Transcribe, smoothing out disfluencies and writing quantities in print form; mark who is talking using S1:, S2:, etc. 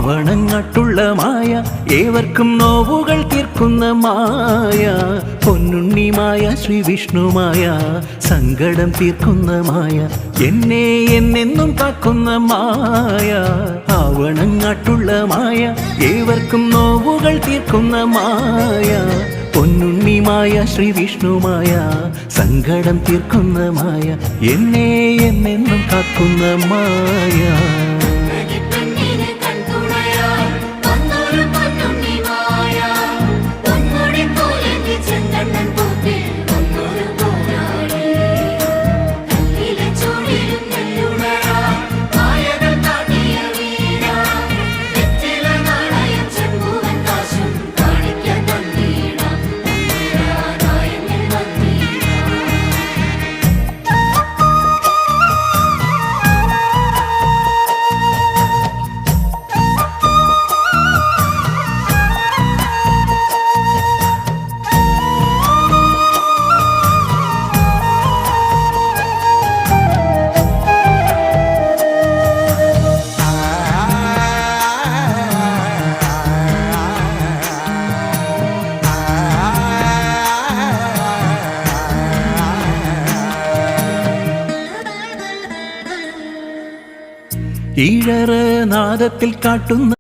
S1: ആവണങ്ങാട്ടുള്ള മായ, ഏവർക്കും നോവുകൾ തീർക്കുന്ന മായ, പൊന്നുണ്ണിമായ ശ്രീ വിഷ്ണുമായ, സങ്കടം തീർക്കുന്ന മായ, എന്നെ എന്നെന്നും കാക്കുന്ന മായ. ആവണങ്ങാട്ടുള്ള മായ, ഏവർക്കും നോവുകൾ തീർക്കുന്ന മായ, പൊന്നുണ്ണിമായ ശ്രീ വിഷ്ണുമായ, സങ്കടം തീർക്കുന്ന മായ, എന്നെ എന്നെന്നും കാക്കുന്ന മായ. ഈഴറ നാദത്തിൽ കാട്ടുന്ന